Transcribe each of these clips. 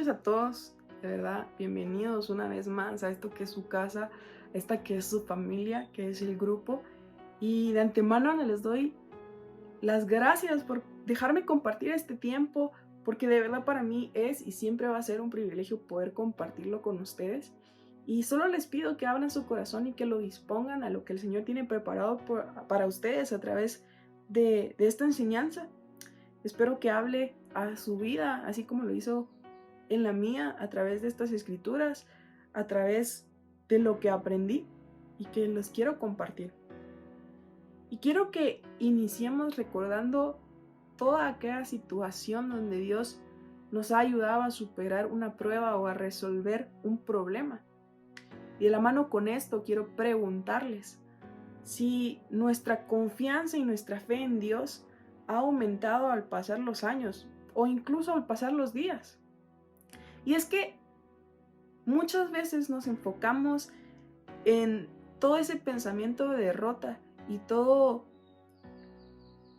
noches a todos, de verdad, bienvenidos una vez más a esto que es su casa, esta que es su familia, que es el grupo. Y de antemano les doy las gracias por dejarme compartir este tiempo, porque de verdad para mí es y siempre va a ser un privilegio poder compartirlo con ustedes. Y solo les pido que abran su corazón y que lo dispongan a lo que el Señor tiene preparado para ustedes a través de esta enseñanza. Espero que hable a su vida, así como lo hizo en la mía, a través de estas escrituras, a través de lo que aprendí y que los quiero compartir. Y quiero que iniciemos recordando toda aquella situación donde Dios nos ha ayudado a superar una prueba o a resolver un problema. Y de la mano con esto quiero preguntarles si nuestra confianza y nuestra fe en Dios ha aumentado al pasar los años o incluso al pasar los días. Y es que muchas veces nos enfocamos en todo ese pensamiento de derrota y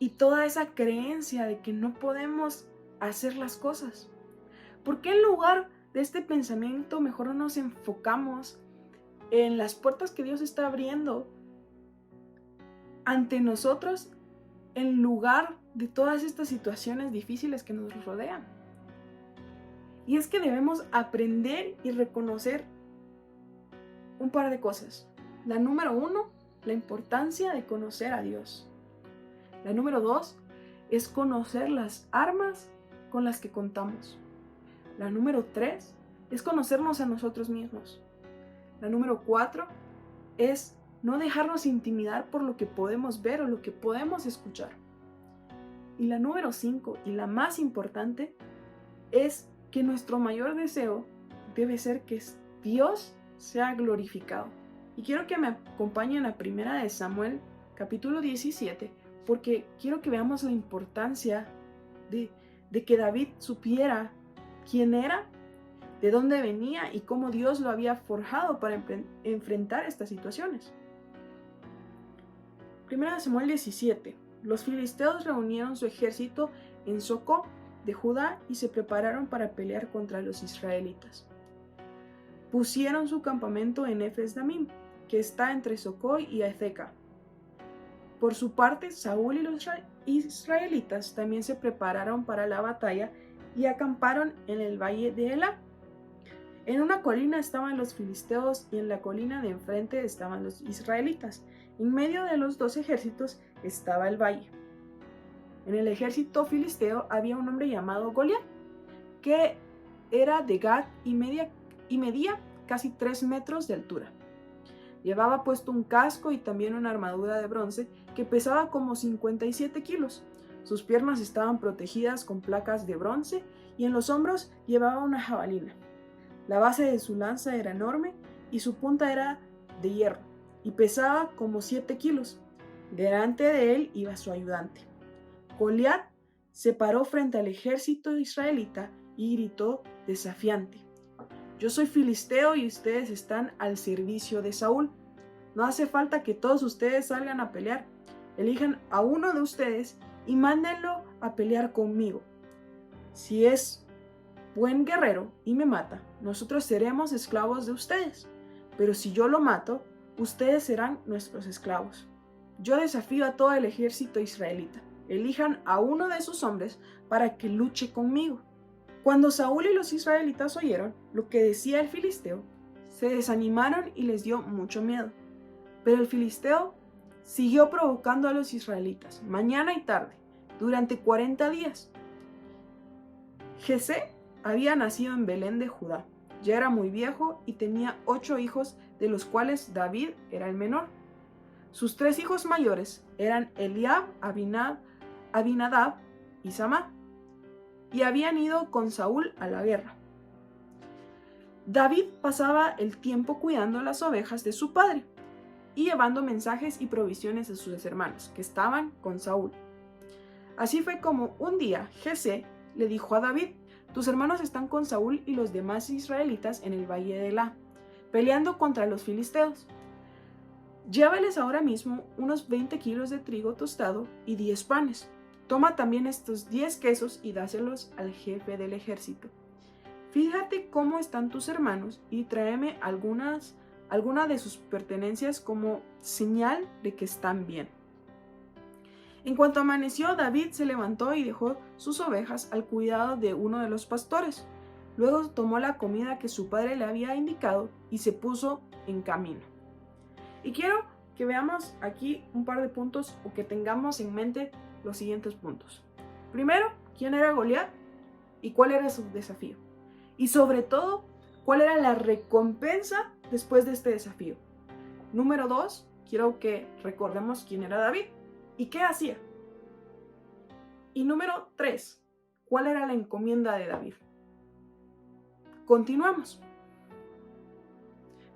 toda esa creencia de que no podemos hacer las cosas. ¿Por qué en lugar de este pensamiento mejor no nos enfocamos en las puertas que Dios está abriendo ante nosotros en lugar de todas estas situaciones difíciles que nos rodean? Y es que debemos aprender y reconocer un par de cosas. La número 1, la importancia de conocer a Dios. La número 2 es conocer las armas con las que contamos. La número 3 es conocernos a nosotros mismos. La número 4 es no dejarnos intimidar por lo que podemos ver o lo que podemos escuchar. Y la número 5, y la más importante, es que nuestro mayor deseo debe ser que Dios sea glorificado. Y quiero que me acompañen a 1 Samuel, capítulo 17, porque quiero que veamos la importancia de que David supiera quién era, de dónde venía y cómo Dios lo había forjado para enfrentar estas situaciones. 1 Samuel 17. Los filisteos reunieron su ejército en Socó de Judá y se prepararon para pelear contra los israelitas. Pusieron su campamento en Efes-Damim, que está entre Socó y Azeca. Por su parte, Saúl y los israelitas también se prepararon para la batalla y acamparon en el valle de Elá. En una colina estaban los filisteos y en la colina de enfrente estaban los israelitas. En medio de los dos ejércitos estaba el valle. En el ejército filisteo había un hombre llamado Goliat, que era de Gat y medía casi 3 metros de altura. Llevaba puesto un casco y también una armadura de bronce que pesaba como 57 kilos. Sus piernas estaban protegidas con placas de bronce y en los hombros llevaba una jabalina. La base de su lanza era enorme y su punta era de hierro y pesaba como 7 kilos. Delante de él iba su ayudante. Goliat se paró frente al ejército israelita y gritó desafiante: «Yo soy filisteo y ustedes están al servicio de Saúl. No hace falta que todos ustedes salgan a pelear. Elijan a uno de ustedes y mándenlo a pelear conmigo. Si es buen guerrero y me mata, nosotros seremos esclavos de ustedes. Pero si yo lo mato, ustedes serán nuestros esclavos. Yo desafío a todo el ejército israelita. Elijan a uno de sus hombres para que luche conmigo». Cuando Saúl y los israelitas oyeron lo que decía el filisteo, se desanimaron y les dio mucho miedo. Pero el filisteo siguió provocando a los israelitas, mañana y tarde, durante 40 días. Jesé había nacido en Belén de Judá. Ya era muy viejo y tenía 8 hijos, de los cuales David era el menor. Sus 3 hijos mayores eran Eliab, Abinadab y Samá, y habían ido con Saúl a la guerra. David pasaba el tiempo cuidando las ovejas de su padre y llevando mensajes y provisiones a sus hermanos, que estaban con Saúl. Así fue como un día Jesé le dijo a David: «Tus hermanos están con Saúl y los demás israelitas en el valle de Elá, peleando contra los filisteos. Llévales ahora mismo unos 20 kilos de trigo tostado y 10 panes. Toma también estos 10 quesos y dáselos al jefe del ejército. fíjate cómo están tus hermanos y tráeme alguna de sus pertenencias como señal de que están bien. En cuanto amaneció, David se levantó y dejó sus ovejas al cuidado de uno de los pastores. Luego tomó la comida que su padre le había indicado y se puso en camino. Y quiero que veamos aquí un par de puntos o que tengamos en mente los siguientes puntos. Primero, ¿quién era Goliat y cuál era su desafío? Y sobre todo, ¿cuál era la recompensa después de este desafío? Número 2, quiero que recordemos quién era David y qué hacía. Y número 3, ¿cuál era la encomienda de David? Continuamos.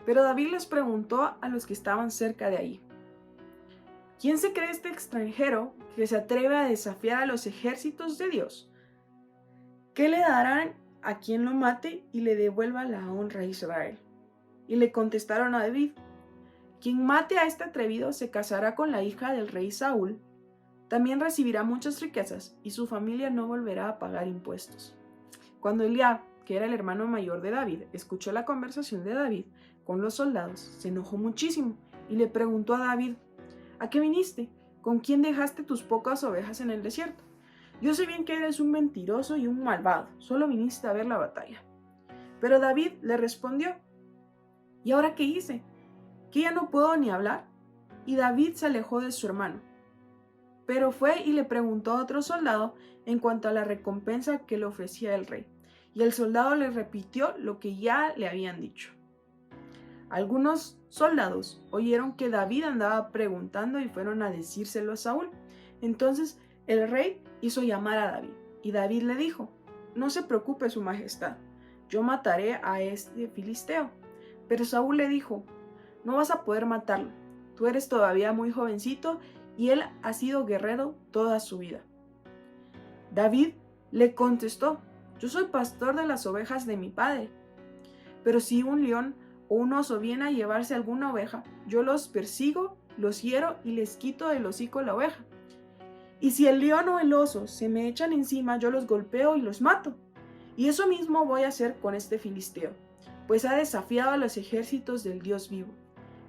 Pero David les preguntó a los que estaban cerca de ahí: ¿quién se cree este extranjero que se atreve a desafiar a los ejércitos de Dios? ¿Qué le darán a quien lo mate y le devuelva la honra a Israel? Y le contestaron a David: quien mate a este atrevido se casará con la hija del rey Saúl, también recibirá muchas riquezas y su familia no volverá a pagar impuestos. Cuando Eliab, que era el hermano mayor de David, escuchó la conversación de David con los soldados, se enojó muchísimo y le preguntó a David: ¿a qué viniste? ¿Con quién dejaste tus pocas ovejas en el desierto? Yo sé bien que eres un mentiroso y un malvado, solo viniste a ver la batalla. Pero David le respondió: ¿y ahora qué hice? ¿Que ya no puedo ni hablar? Y David se alejó de su hermano. Pero fue y le preguntó a otro soldado en cuanto a la recompensa que le ofrecía el rey. Y el soldado le repitió lo que ya le habían dicho. Algunos soldados oyeron que David andaba preguntando y fueron a decírselo a Saúl. Entonces el rey hizo llamar a David, y David le dijo: no se preocupe, su majestad, yo mataré a este filisteo. Pero Saúl le dijo: no vas a poder matarlo, tú eres todavía muy jovencito y él ha sido guerrero toda su vida. David le contestó: yo soy pastor de las ovejas de mi padre, pero si un león o un oso viene a llevarse alguna oveja, yo los persigo, los hiero y les quito del hocico la oveja. Y si el león o el oso se me echan encima, yo los golpeo y los mato. Y eso mismo voy a hacer con este filisteo, pues ha desafiado a los ejércitos del Dios vivo.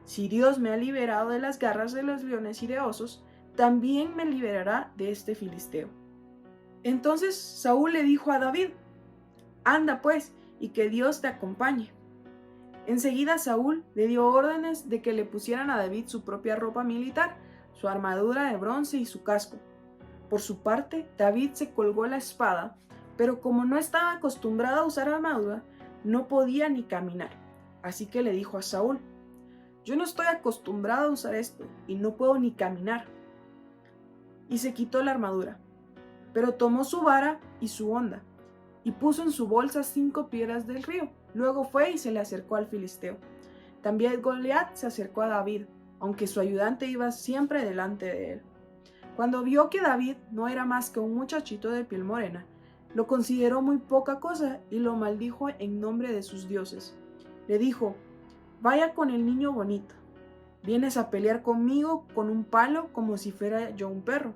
Si Dios me ha liberado de las garras de los leones y de osos, también me liberará de este filisteo. Entonces Saúl le dijo a David: anda pues, y que Dios te acompañe. Enseguida Saúl le dio órdenes de que le pusieran a David su propia ropa militar, su armadura de bronce y su casco. Por su parte, David se colgó la espada, pero como no estaba acostumbrado a usar armadura, no podía ni caminar. Así que le dijo a Saúl: yo no estoy acostumbrado a usar esto y no puedo ni caminar. Y se quitó la armadura, pero tomó su vara y su honda, y puso en su bolsa 5 piedras del río. Luego fue y se le acercó al filisteo. También Goliat se acercó a David, aunque su ayudante iba siempre delante de él. Cuando vio que David no era más que un muchachito de piel morena, lo consideró muy poca cosa y lo maldijo en nombre de sus dioses. Le dijo: vaya con el niño bonito. Vienes a pelear conmigo con un palo como si fuera yo un perro.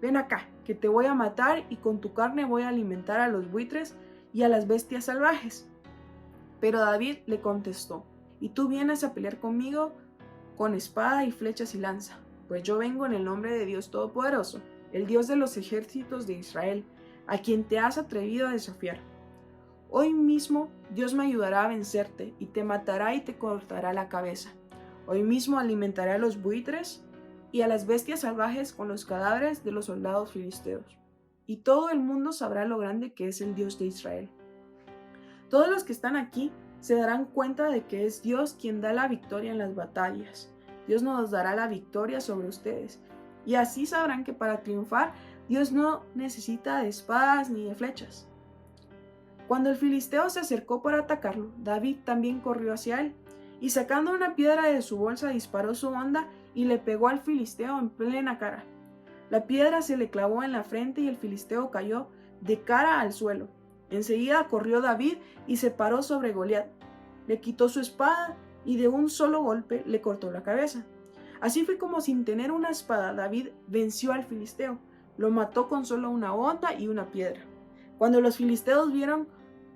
Ven acá, que te voy a matar y con tu carne voy a alimentar a los buitres y a las bestias salvajes. Pero David le contestó: ¿y tú vienes a pelear conmigo con espada y flechas y lanza? Pues yo vengo en el nombre de Dios Todopoderoso, el Dios de los ejércitos de Israel, a quien te has atrevido a desafiar. Hoy mismo Dios me ayudará a vencerte y te matará y te cortará la cabeza. Hoy mismo alimentaré a los buitres y a las bestias salvajes con los cadáveres de los soldados filisteos. Y todo el mundo sabrá lo grande que es el Dios de Israel. Todos los que están aquí se darán cuenta de que es Dios quien da la victoria en las batallas. Dios nos dará la victoria sobre ustedes. Y así sabrán que para triunfar, Dios no necesita de espadas ni de flechas. Cuando el filisteo se acercó para atacarlo, David también corrió hacia él, y sacando una piedra de su bolsa disparó su honda y le pegó al filisteo en plena cara. La piedra se le clavó en la frente y el filisteo cayó de cara al suelo. Enseguida corrió David y se paró sobre Goliat. Le quitó su espada y de un solo golpe le cortó la cabeza. Así fue como, sin tener una espada, David venció al filisteo. Lo mató con solo una honda y una piedra. Cuando los filisteos vieron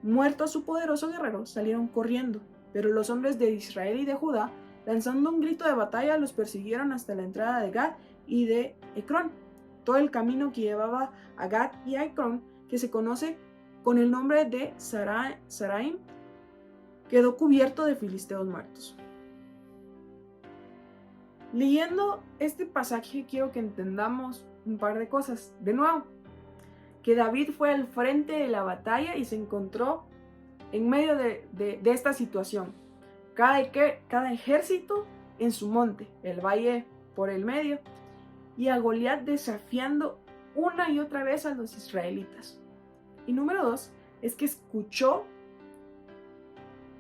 Muerto a su poderoso guerrero, salieron corriendo, pero los hombres de Israel y de Judá, lanzando un grito de batalla, los persiguieron hasta la entrada de Gad y de Ecrón. Todo el camino que llevaba a Gad y a Ecrón, que se conoce con el nombre de Saraim, quedó cubierto de filisteos muertos. Leyendo este pasaje quiero que entendamos un par de cosas. De nuevo, que David fue al frente de la batalla y se encontró en medio de esta situación. Cada ejército en su monte, el valle por el medio, y a Goliat desafiando una y otra vez a los israelitas. Y número 2 es que escuchó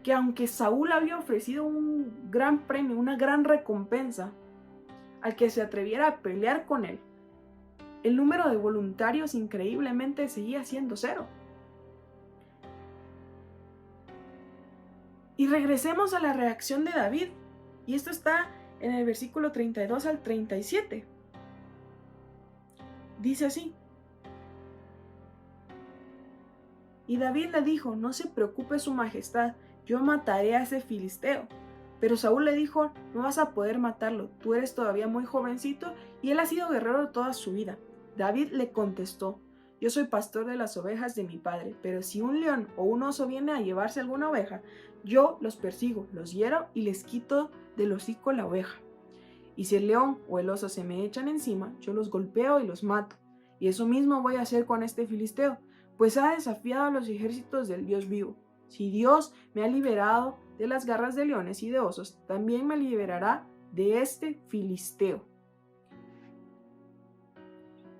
que aunque Saúl había ofrecido un gran premio, una gran recompensa al que se atreviera a pelear con él, el número de voluntarios increíblemente seguía siendo 0. Y regresemos a la reacción de David, y esto está en el versículo 32 al 37. Dice así: y David le dijo: no se preocupe su majestad, yo mataré a ese filisteo. Pero Saúl le dijo: no vas a poder matarlo, tú eres todavía muy jovencito y él ha sido guerrero toda su vida. David le contestó: yo soy pastor de las ovejas de mi padre, pero si un león o un oso viene a llevarse alguna oveja, yo los persigo, los hiero y les quito del hocico la oveja. Y si el león o el oso se me echan encima, yo los golpeo y los mato. Y eso mismo voy a hacer con este filisteo, pues ha desafiado a los ejércitos del Dios vivo. Si Dios me ha liberado de las garras de leones y de osos, también me liberará de este filisteo.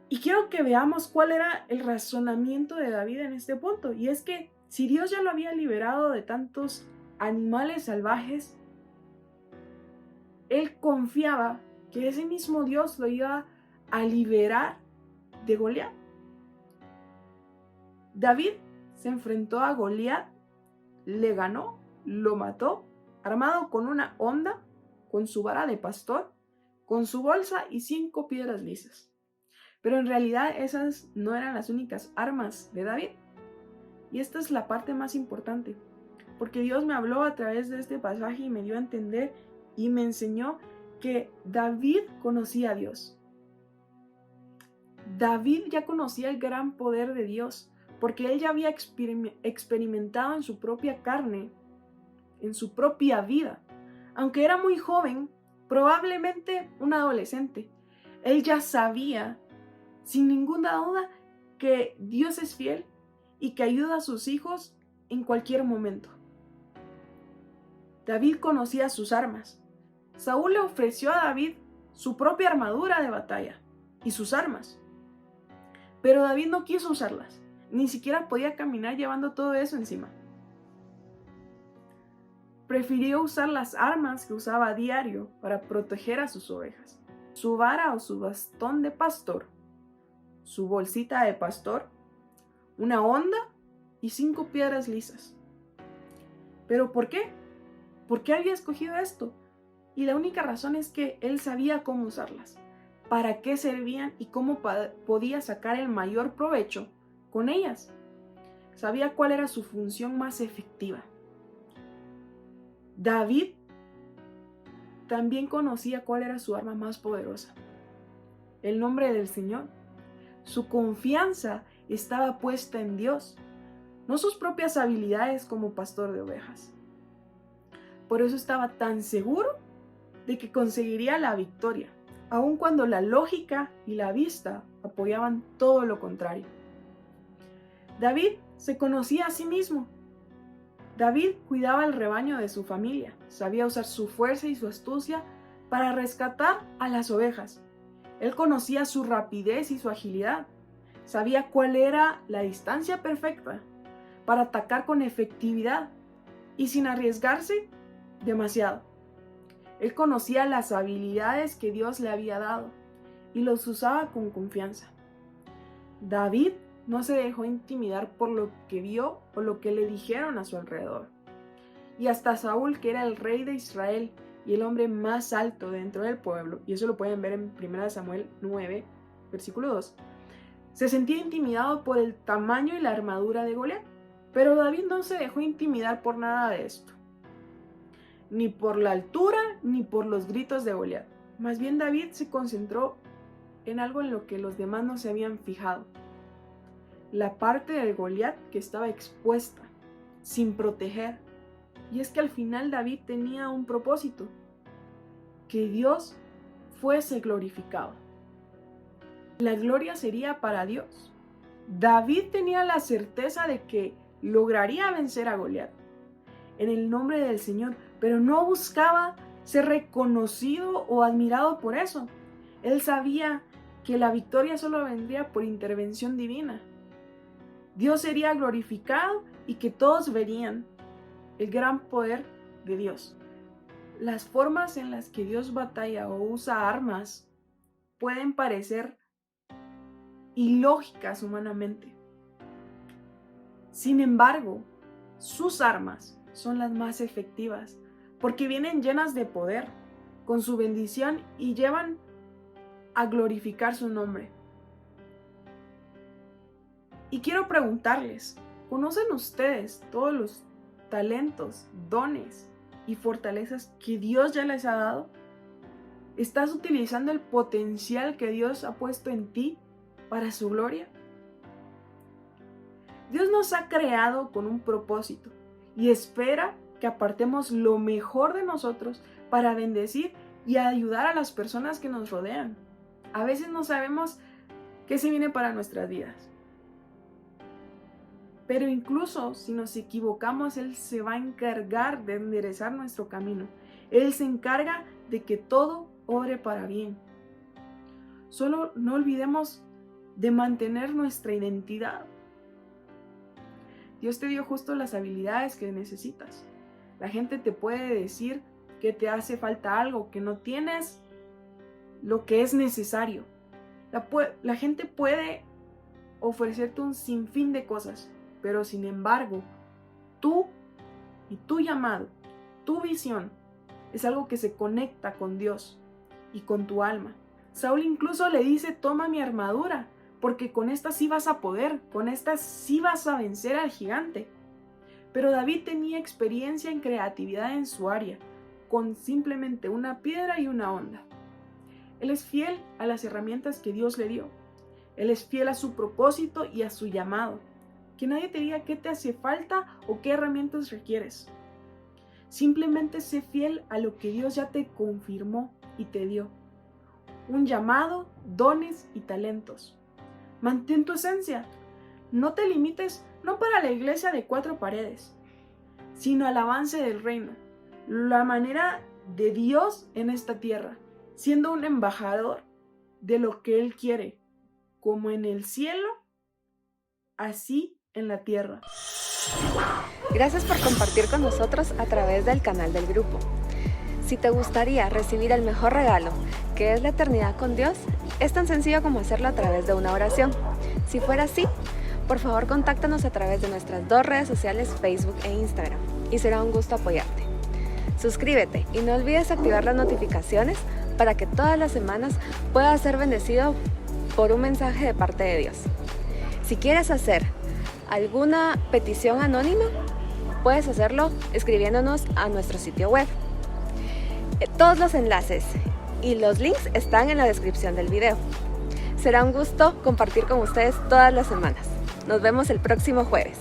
Y quiero que veamos cuál era el razonamiento de David en este punto. Y es que si Dios ya lo había liberado de tantos animales salvajes, él confiaba que ese mismo Dios lo iba a liberar de Goliat. David se enfrentó a Goliat, le ganó, lo mató, armado con una honda, con su vara de pastor, con su bolsa y 5 piedras lisas. Pero en realidad esas no eran las únicas armas de David. Y esta es la parte más importante, porque Dios me habló a través de este pasaje y me dio a entender y me enseñó que David conocía a Dios. David ya conocía el gran poder de Dios, porque él ya había experimentado en su propia carne, en su propia vida. Aunque era muy joven, probablemente un adolescente, él ya sabía, sin ninguna duda, que Dios es fiel y que ayuda a sus hijos en cualquier momento. David conocía sus armas. Saúl le ofreció a David su propia armadura de batalla y sus armas. Pero David no quiso usarlas. Ni siquiera podía caminar llevando todo eso encima. Prefirió usar las armas que usaba a diario para proteger a sus ovejas. Su vara o su bastón de pastor, su bolsita de pastor, una honda y 5 piedras lisas. ¿Pero por qué? ¿Por qué había escogido esto? Y la única razón es que él sabía cómo usarlas, para qué servían y cómo podía sacar el mayor provecho con ellas. Sabía cuál era su función más efectiva. David también conocía cuál era su arma más poderosa: el nombre del Señor. Su confianza estaba puesta en Dios, no sus propias habilidades como pastor de ovejas. Por eso estaba tan seguro de que conseguiría la victoria, aun cuando la lógica y la vista apoyaban todo lo contrario. David se conocía a sí mismo. David cuidaba el rebaño de su familia, sabía usar su fuerza y su astucia para rescatar a las ovejas. Él conocía su rapidez y su agilidad, sabía cuál era la distancia perfecta para atacar con efectividad y sin arriesgarse demasiado. Él conocía las habilidades que Dios le había dado y los usaba con confianza. David no se dejó intimidar por lo que vio o lo que le dijeron a su alrededor. Y hasta Saúl, que era el rey de Israel y el hombre más alto dentro del pueblo, y eso lo pueden ver en 1 Samuel 9, versículo 2, se sentía intimidado por el tamaño y la armadura de Goliat. Pero David no se dejó intimidar por nada de esto, ni por la altura, ni por los gritos de Goliat. Más bien David se concentró en algo en lo que los demás no se habían fijado. La parte del Goliat que estaba expuesta, sin proteger. Y es que al final David tenía un propósito, que Dios fuese glorificado. La gloria sería para Dios. David tenía la certeza de que lograría vencer a Goliat en el nombre del Señor, pero no buscaba ser reconocido o admirado por eso. Él sabía que la victoria solo vendría por intervención divina. Dios sería glorificado y que todos verían el gran poder de Dios. Las formas en las que Dios batalla o usa armas pueden parecer ilógicas humanamente. Sin embargo, sus armas son las más efectivas porque vienen llenas de poder, con su bendición y llevan a glorificar su nombre. Y quiero preguntarles, ¿conocen ustedes todos los talentos, dones y fortalezas que Dios ya les ha dado? ¿Estás utilizando el potencial que Dios ha puesto en ti para su gloria? Dios nos ha creado con un propósito y espera que apartemos lo mejor de nosotros para bendecir y ayudar a las personas que nos rodean. A veces no sabemos qué se viene para nuestras vidas. Pero incluso si nos equivocamos, Él se va a encargar de enderezar nuestro camino. Él se encarga de que todo obre para bien. Solo no olvidemos de mantener nuestra identidad. Dios te dio justo las habilidades que necesitas. La gente te puede decir que te hace falta algo, que no tienes lo que es necesario. La gente puede ofrecerte un sinfín de cosas, pero sin embargo, tú y tu llamado, tu visión, es algo que se conecta con Dios y con tu alma. Saúl incluso le dice, toma mi armadura, porque con esta sí vas a poder, con esta sí vas a vencer al gigante. Pero David tenía experiencia en creatividad en su área, con simplemente una piedra y una honda. Él es fiel a las herramientas que Dios le dio. Él es fiel a su propósito y a su llamado. Que nadie te diga qué te hace falta o qué herramientas requieres. Simplemente sé fiel a lo que Dios ya te confirmó y te dio. Un llamado, dones y talentos. Mantén tu esencia. No te limites, no para la iglesia de 4 paredes, sino al avance del reino. La manera de Dios en esta tierra, siendo un embajador de lo que Él quiere, como en el cielo, así en la tierra. Gracias por compartir con nosotros a través del canal del grupo. Si te gustaría recibir el mejor regalo, que es la eternidad con Dios, es tan sencillo como hacerlo a través de una oración. Si fuera así, por favor contáctanos a través de nuestras 2 redes sociales, Facebook e Instagram, y será un gusto apoyarte. Suscríbete y no olvides activar las notificaciones para que todas las semanas puedas ser bendecido por un mensaje de parte de Dios. Si quieres hacer alguna petición anónima, puedes hacerlo escribiéndonos a nuestro sitio web. Todos los enlaces y los links están en la descripción del video. Será un gusto compartir con ustedes todas las semanas. Nos vemos el próximo jueves.